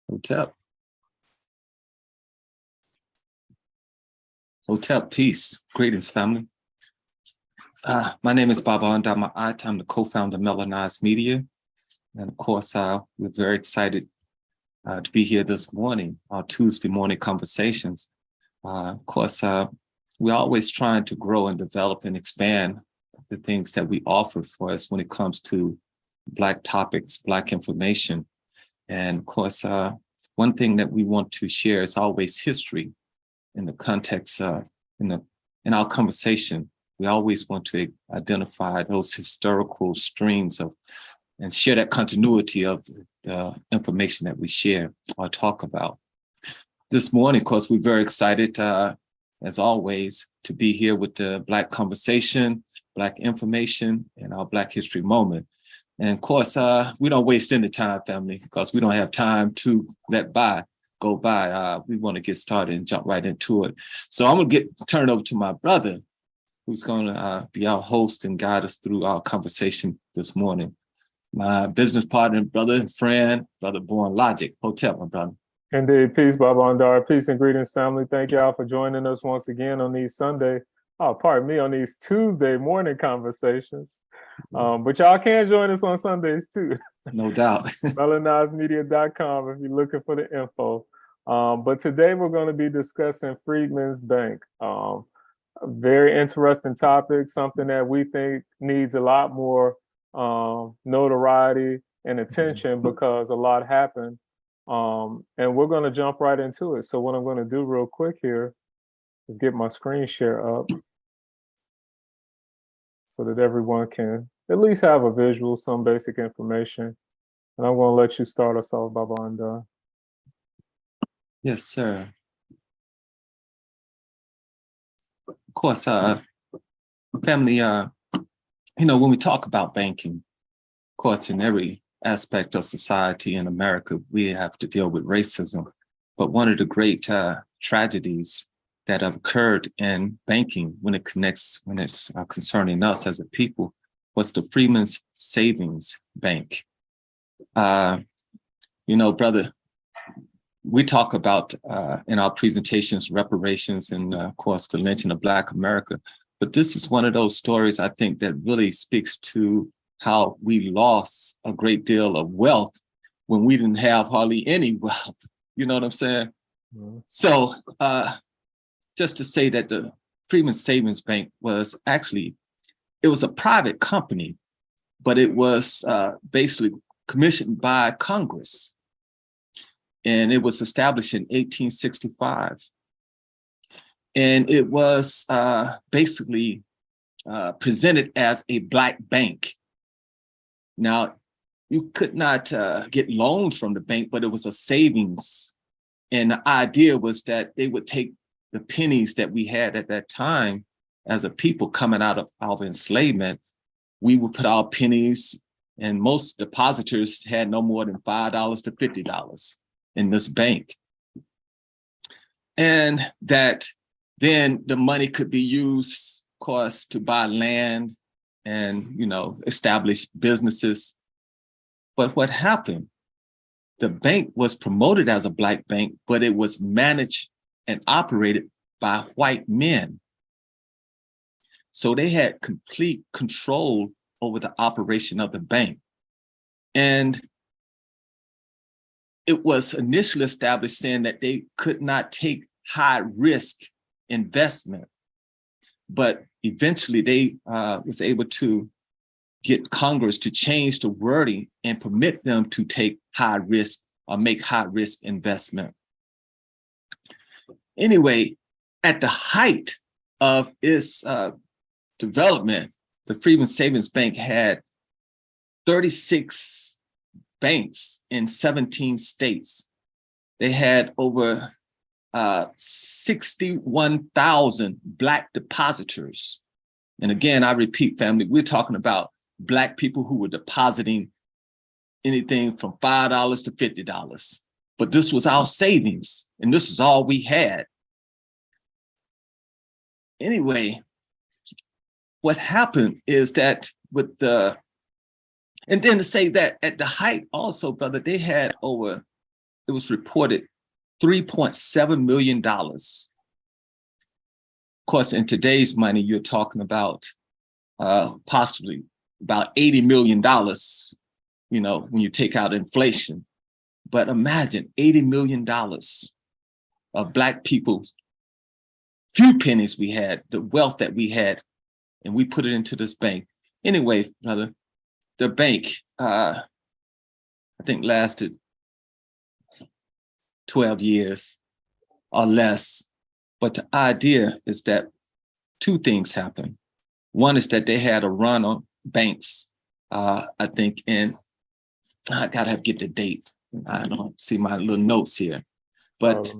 Hotel. Hotel, peace. Greetings, family. My name is Aundar. I'm the co-founder of Melaneyes Media. And of course, we're very excited to be here this morning, our Tuesday morning conversations. Of course, we're always trying to grow and develop and expand the things that we offer for us when it comes to Black topics, Black information. And of course, one thing that we want to share is always history in the context in our conversation. We always want to identify those historical streams of and share that continuity of the information that we share or talk about. This morning, of course, we're very excited, as always, to be here with the Black conversation, Black information, and our Black history moment. And of course, we don't waste any time, family, because we don't have time to let go by. We want to get started and jump right into it. So I'm going to turn it over to my brother, who's going to be our host and guide us through our conversation this morning. My business partner, brother and friend, Brother Born Logic. Hotel, my brother. Indeed. Peace, Baba Aundar. Peace and greetings, family. Thank y'all for joining us once again on these on these Tuesday morning conversations. But y'all can join us on Sundays too. No doubt. Melaneyesmedia.com if you're looking for the info. But today we're going to be discussing Freedman's Bank. A very interesting topic, something that we think needs a lot more notoriety and attention because a lot happened. And we're going to jump right into it. So what I'm going to do real quick here is get my screen share up so that everyone can at least have a visual, some basic information. And I'm going to let you start us off, Baba Aundar. Yes, sir. Of course, family, when we talk about banking, of course, in every aspect of society in America, we have to deal with racism. But one of the great tragedies that have occurred in banking when it's concerning us as a people was the Freedman's Savings Bank. Brother, we talk about in our presentations reparations and of course the lynching of Black America, but this is one of those stories I think that really speaks to how we lost a great deal of wealth when we didn't have hardly any wealth. You know what I'm saying? Mm-hmm. So just to say that the Freedman Savings Bank was it was a private company, but it was basically commissioned by Congress. And it was established in 1865. And it was basically presented as a Black bank. Now, you could not get loans from the bank, but it was a savings. And the idea was that they would take the pennies that we had at that time as a people coming out of our enslavement. We would put our pennies, and most depositors had no more than $5 to $50 in this bank. And that then the money could be used, of course, to buy land and, establish businesses. But what happened? The bank was promoted as a Black bank, but it was managed and operated by white men. So they had complete control over the operation of the bank. And it was initially established saying that they could not take high risk investment, but eventually they was able to get Congress to change the wording and permit them to take high risk or make high risk investment. Anyway, at the height of its development, the Freedman Savings Bank had 36 banks in 17 states. They had over 61,000 Black depositors. And again, I repeat, family, we're talking about Black people who were depositing anything from $5 to $50. But this was our savings, and this is all we had. Anyway, what happened is that and then to say that at the height also, brother, they had over it was reported $3.7 million. Of course, in today's money, you're talking about possibly about $80 million, when you take out inflation. But imagine $80 million of Black people's few pennies we had, the wealth that we had, and we put it into this bank. Anyway, brother, the bank, I think lasted 12 years or less. But the idea is that two things happened. One is that they had a run on banks, I think, I gotta get the date. I don't see my little notes here, but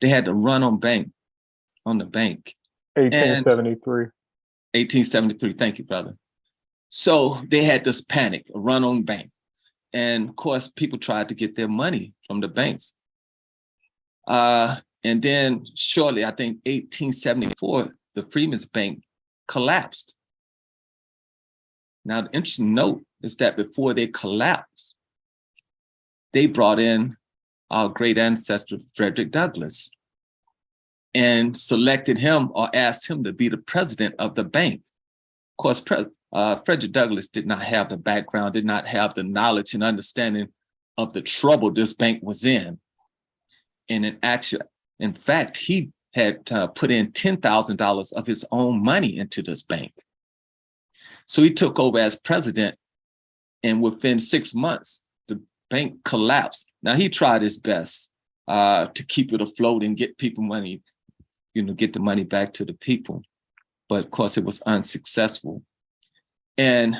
they had to run on the bank. 1873. 1873, thank you, brother. So they had this panic, a run on bank. And of course, people tried to get their money from the banks. And then shortly, I think 1874, the Freedman's Bank collapsed. Now, the interesting note is that before they collapsed, they brought in our great ancestor, Frederick Douglass, and selected him or asked him to be the president of the bank. Of course, Frederick Douglass did not have the background, did not have the knowledge and understanding of the trouble this bank was in. And in fact, he had put in $10,000 of his own money into this bank. So he took over as president, and within 6 months, the bank collapsed. Now, he tried his best to keep it afloat and get people money, get the money back to the people. But of course, it was unsuccessful. And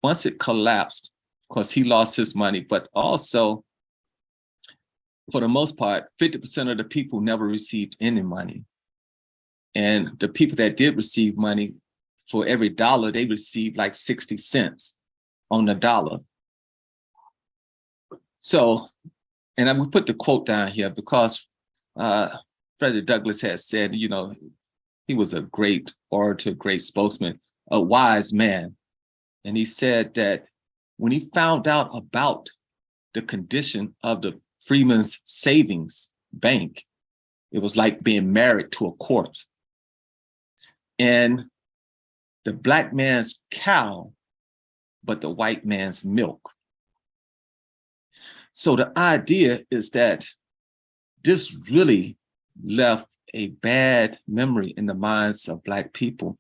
once it collapsed, of course, he lost his money, but also, for the most part, 50% of the people never received any money. And the people that did receive money, for every dollar, they received like 60 cents on the dollar. So, and we put the quote down here because Frederick Douglass had said, he was a great orator, great spokesman, a wise man. And he said that when he found out about the condition of the Freedman's Savings Bank, it was like being married to a corpse. And the Black man's cow, but the white man's milk. So the idea is that this really left a bad memory in the minds of Black people.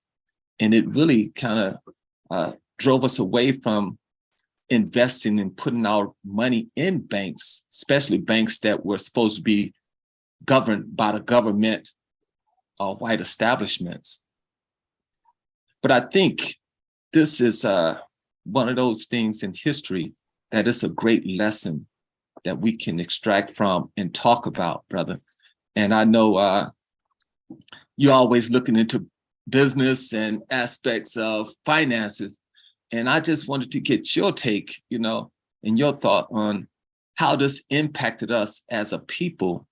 And it really kind of drove us away from investing and putting our money in banks, especially banks that were supposed to be governed by the government or white establishments. But I think this is one of those things in history that is a great lesson that we can extract from and talk about, brother. And I know you're always looking into business and aspects of finances. And I just wanted to get your take, and your thought on how this impacted us as a people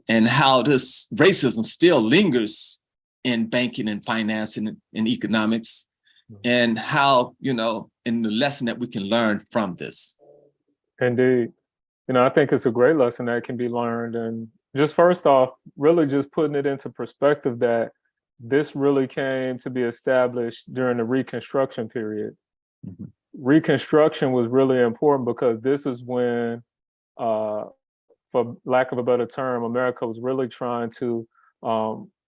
and how this racism still lingers in banking and finance and economics, and how, in the lesson that we can learn from this. Indeed. I think it's a great lesson that can be learned. And just first off, really just putting it into perspective that this really came to be established during the Reconstruction period. Mm-hmm. Reconstruction was really important because this is when, for lack of a better term, America was really trying to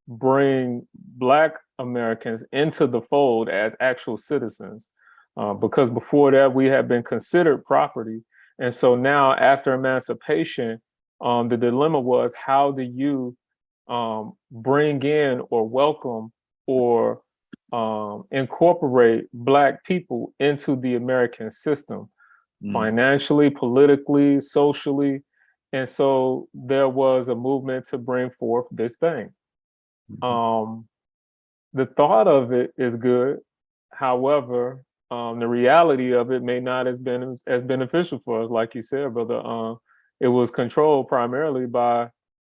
bring Black Americans into the fold as actual citizens. Because before that, we had been considered property. And so now, after emancipation, the dilemma was, how do you bring in or welcome or incorporate Black people into the American system, financially, politically, socially? And so there was a movement to bring forth this bank. The thought of it is good. However, the reality of it may not have been as beneficial for us, like you said, brother. It was controlled primarily by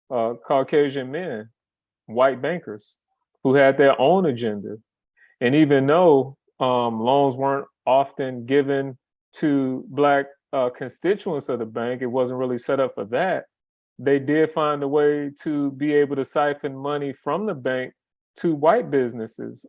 Caucasian men, white bankers, who had their own agenda. And even though loans weren't often given to Black constituents of the bank, it wasn't really set up for that. They did find a way to be able to siphon money from the bank to white businesses,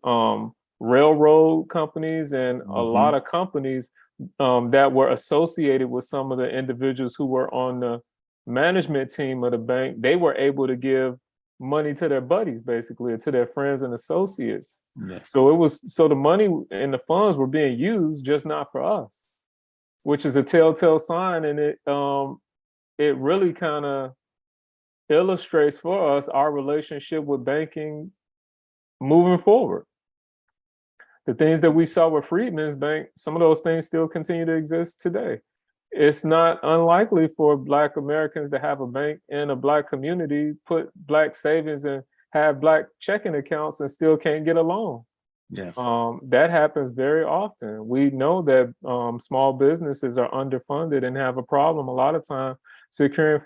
railroad companies, and a lot of companies that were associated with some of the individuals who were on the management team of the bank. They were able to give money to their buddies, basically, or to their friends and associates. Yes. So the money and the funds were being used, just not for us, which is a telltale sign, and it really kind of illustrates for us our relationship with banking moving forward. The things that we saw with Freedman's Bank, some of those things still continue to exist today. It's not unlikely for Black Americans to have a bank in a Black community, put Black savings and have Black checking accounts and still can't get a loan. Yes. That happens very often. We know that small businesses are underfunded and have a problem a lot of time securing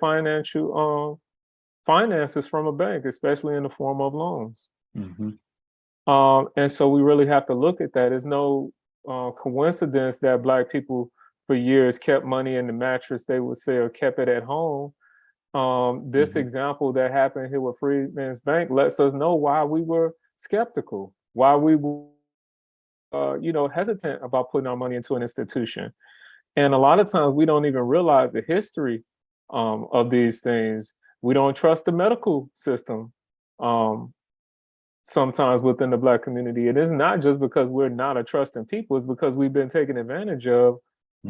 finances from a bank, especially in the form of loans. And so we really have to look at that. It's no coincidence that Black people for years kept money in the mattress, they would say, or kept it at home. This example that happened here with Freedman's Bank lets us know why we were skeptical, why we were hesitant about putting our money into an institution. And a lot of times we don't even realize the history of these things. We don't trust the medical system sometimes within the Black community. It is not just because we're not a trusting people, it's because we've been taken advantage of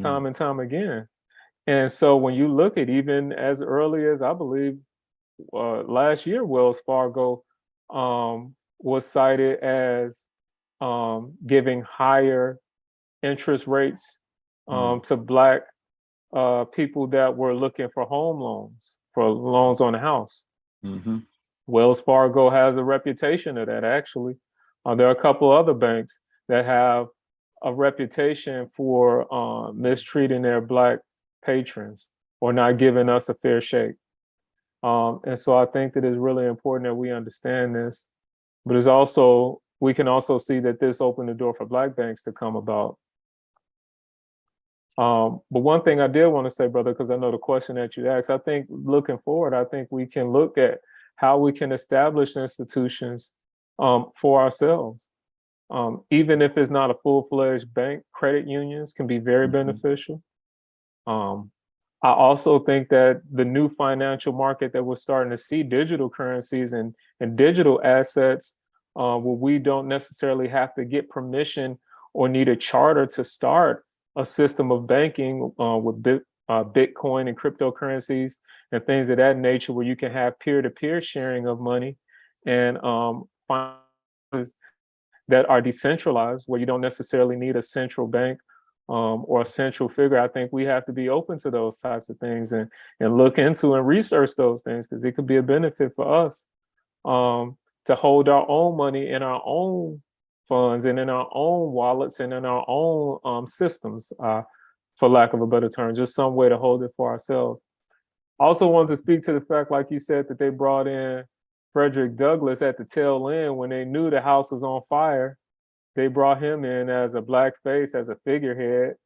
time and time again. And so when you look at even as early as, I believe, last year, Wells Fargo was cited as giving higher interest rates to Black people that were looking for home loans, for loans on a house. Wells Fargo has a reputation of that, actually. There are a couple other banks that have a reputation for mistreating their Black patrons or not giving us a fair shake. And so I think that it's really important that we understand this. But it's also, we can also see that this opened the door for Black banks to come about. But one thing I did want to say, brother, because I know the question that you asked, I think looking forward, I think we can look at how we can establish institutions for ourselves. Even if it's not a full-fledged bank, credit unions can be very beneficial. I also think that the new financial market that we're starting to see, digital currencies and digital assets, where we don't necessarily have to get permission or need a charter to start a system of banking with Bitcoin and cryptocurrencies and things of that nature, where you can have peer-to-peer sharing of money and finances that are decentralized, where you don't necessarily need a central bank or a central figure. I think we have to be open to those types of things and look into and research those things, because it could be a benefit for us to hold our own money in our own funds and in our own wallets and in our own systems, for lack of a better term, just some way to hold it for ourselves. I also wanted to speak to the fact, like you said, that they brought in Frederick Douglass at the tail end when they knew the house was on fire. They brought him in as a Black face, as a figurehead,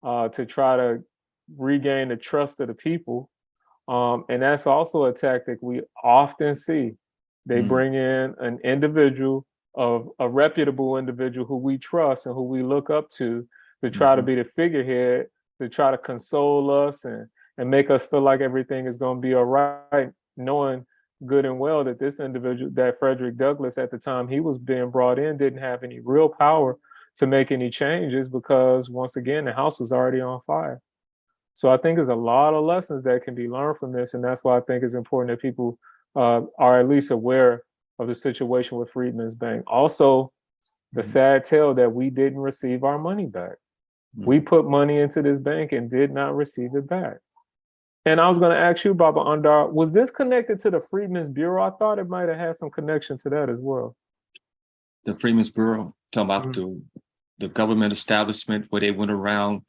to try to regain the trust of the people. And that's also a tactic we often see. They bring in an individual, of a reputable individual who we trust and who we look up to try to be the figurehead, to try to console us and make us feel like everything is going to be all right, knowing good and well that this individual, that Frederick Douglass, at the time he was being brought in, didn't have any real power to make any changes, because once again, the house was already on fire. So I think there's a lot of lessons that can be learned from this. And that's why I think it's important that people are at least aware of the situation with Freedman's Bank. Also, the sad tale that we didn't receive our money back. We put money into this bank and did not receive it back. And I was going to ask you, Baba Aundar, was this connected to the Freedmen's Bureau? I thought it might have had some connection to that as well. The Freedmen's Bureau, talking about the government establishment where they went around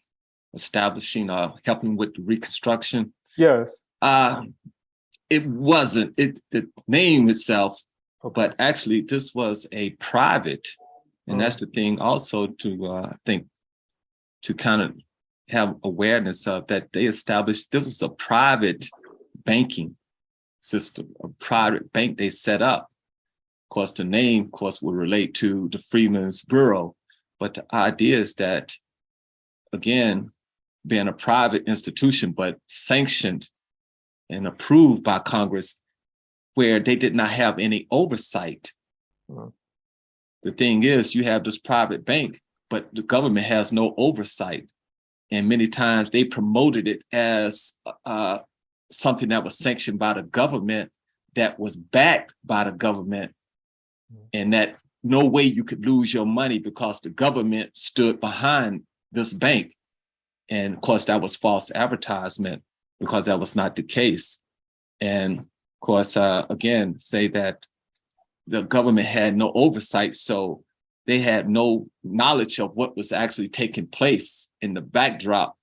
establishing, helping with the reconstruction. Yes. It wasn't, the name itself, but actually this was a private, and that's the thing also to, I think, to kind of have awareness of, that they established this was a private banking system, a private bank they set up. Of course, the name, of course, will relate to the Freedmen's Bureau, but the idea is that, again, being a private institution, but sanctioned and approved by Congress, where they did not have any oversight. The thing is, you have this private bank, but the government has no oversight. And many times they promoted it as something that was sanctioned by the government, that was backed by the government, and that no way you could lose your money because the government stood behind this bank. And of course, that was false advertisement, because that was not the case. And of course, again, say that the government had no oversight, so they had no knowledge of what was actually taking place in the backdrop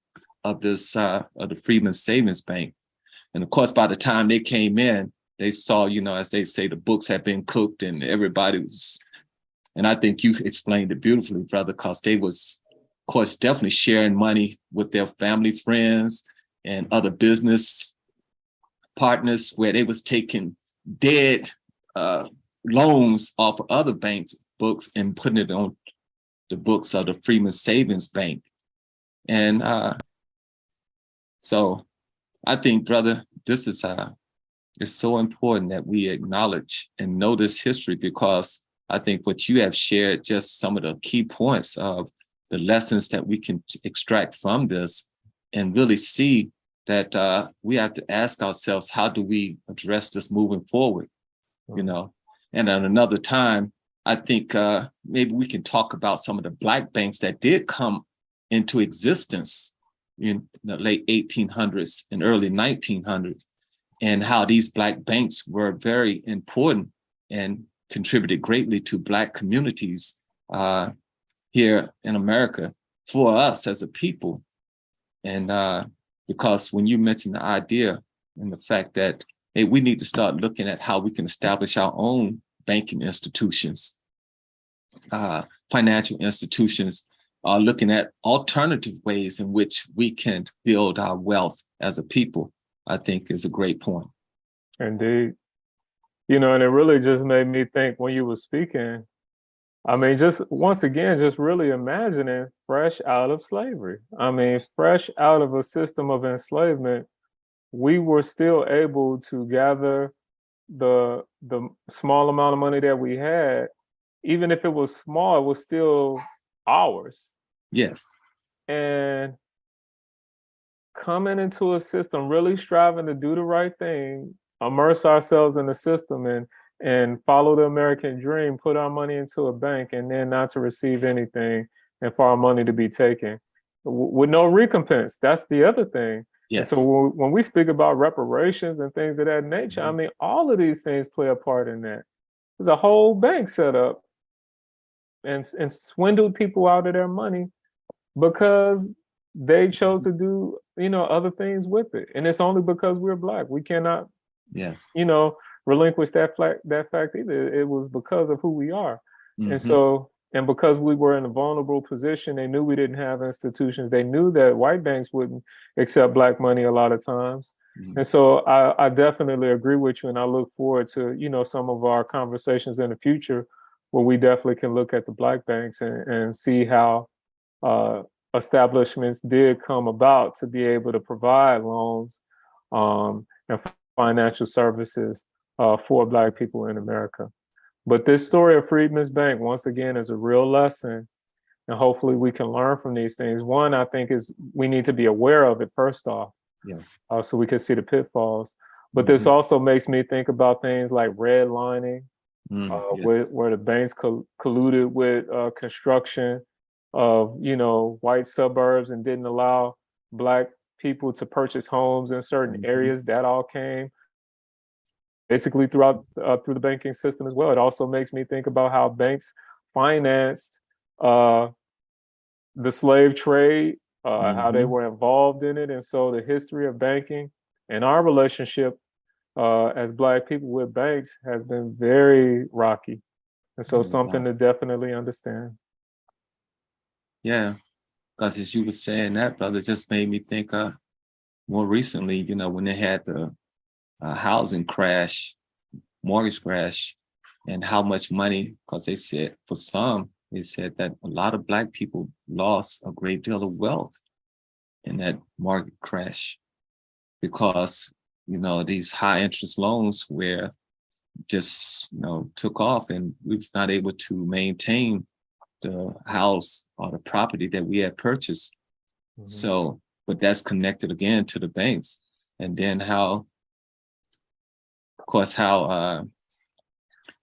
of this of the Freedman Savings Bank. And of course, by the time they came in, they saw, as they say, the books had been cooked and everybody was, and I think you explained it beautifully, brother, because they was, of course, definitely sharing money with their family, friends, and other business partners, where they was taking dead loans off of other banks' books and putting it on the books of the Freedman Savings Bank. And so I think, brother, this is it's so important that we acknowledge and know this history, because I think what you have shared, just some of the key points of the lessons that we can extract from this, and really see that we have to ask ourselves, how do we address this moving forward? And at another time, I think maybe we can talk about some of the Black banks that did come into existence in the late 1800s and early 1900s, and how these Black banks were very important and contributed greatly to Black communities here in America, for us as a people. And because when you mentioned the idea and the fact that, hey, we need to start looking at how we can establish our own banking institutions, financial institutions, looking at alternative ways in which we can build our wealth as a people, I think is a great point. Indeed. And it really just made me think when you were speaking, I mean, just once again, just really imagining fresh out of slavery. I mean, fresh out of a system of enslavement, we were still able to gather the small amount of money that we had. Even if it was small, it was still ours. Yes. And coming into a system, really striving to do the right thing, immerse ourselves in the system, and follow the American dream, put our money into a bank, and then not to receive anything, and for our money to be taken with no recompense. That's the other thing. Yes. And so when we speak about reparations and things of that nature, I mean, all of these things play a part in that. There's a whole bank set up and swindled people out of their money because they chose to do, other things with it. And it's only because we're Black. We cannot, yes, relinquish that fact either. It was because of who we are. Mm-hmm. And so, and because we were in a vulnerable position, they knew we didn't have institutions. They knew that white banks wouldn't accept Black money a lot of times. Mm-hmm. And so I definitely agree with you. And I look forward to, some of our conversations in the future where we definitely can look at the Black banks and see how establishments did come about to be able to provide loans and financial services for Black people in America. But this story of Freedman's Bank, once again, is a real lesson. And hopefully we can learn from these things. One, I think, is we need to be aware of it first off. Yes. So we can see the pitfalls. But this also makes me think about things like redlining, yes. where the banks colluded with construction of, white suburbs and didn't allow Black people to purchase homes in certain areas. That all came basically through the banking system as well. It also makes me think about how banks financed the slave trade, how they were involved in it. And so the history of banking and our relationship as Black people with banks has been very rocky. And so something to definitely understand. Yeah. Because as you were saying that, brother, just made me think more recently, when they had the housing crash, mortgage crash, and how much money, because they said for some, they said that a lot of Black people lost a great deal of wealth in that market crash because, these high interest loans were just, took off, and we was not able to maintain the house or the property that we had purchased. Mhm. So, but that's connected again to the banks. And then how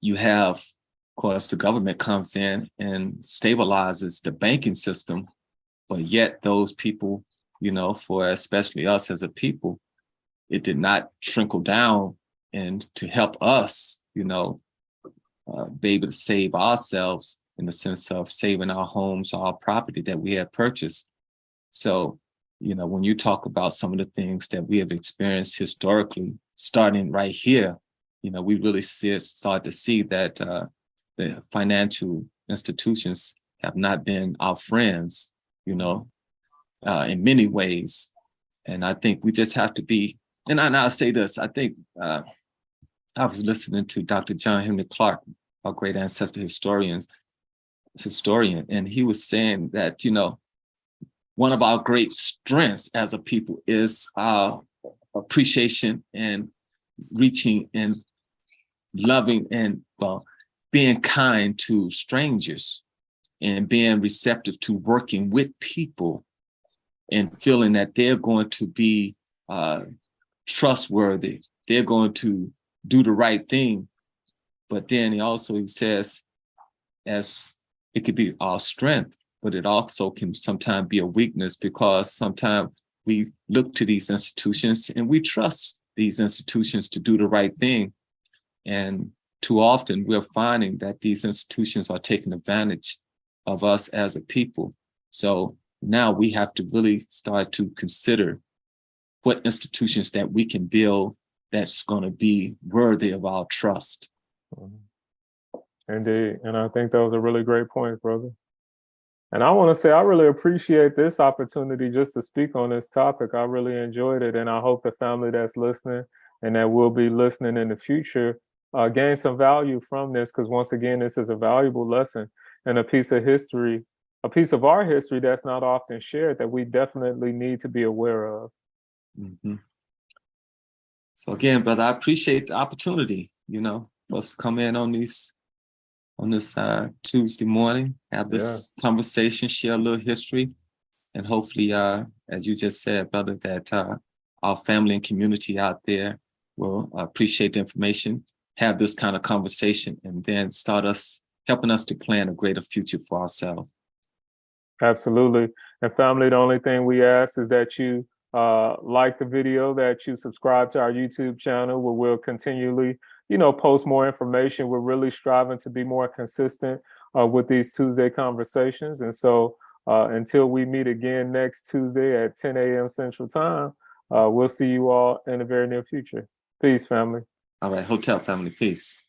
you have, of course, the government comes in and stabilizes the banking system, but yet those people, for especially us as a people, it did not trickle down and to help us, be able to save ourselves in the sense of saving our homes, our property that we have purchased. So, when you talk about some of the things that we have experienced historically, starting right here, we really start to see that the financial institutions have not been our friends, in many ways. And I think we just have to be, and I'll say this, I think I was listening to Dr. John Henry Clark, our great ancestor historian, and he was saying that, one of our great strengths as a people is our appreciation and reaching and loving and being kind to strangers and being receptive to working with people and feeling that they're going to be trustworthy, they're going to do the right thing. But then he says, as it could be our strength, but it also can sometimes be a weakness because sometimes we look to these institutions and we trust these institutions to do the right thing. And too often we're finding that these institutions are taking advantage of us as a people. So now we have to really start to consider what institutions that we can build that's going to be worthy of our trust. Indeed. And I think that was a really great point, brother. And I want to say I really appreciate this opportunity just to speak on this topic. I really enjoyed it. And I hope the family that's listening and that will be listening in the future gain some value from this, because once again, this is a valuable lesson and a piece of history, a piece of our history that's not often shared that we definitely need to be aware of. Mm-hmm. So again, brother, I appreciate the opportunity, for us to come in on this Tuesday morning, have this conversation, share a little history, and hopefully, as you just said, brother, that our family and community out there will appreciate the information, have this kind of conversation, and then start helping us to plan a greater future for ourselves. Absolutely. And family, the only thing we ask is that you like the video, that you subscribe to our YouTube channel, where we'll continually, post more information. We're really striving to be more consistent with these Tuesday conversations. And so until we meet again next Tuesday at 10 a.m. Central Time, we'll see you all in the very near future. Peace, family. All right, hotel family, peace.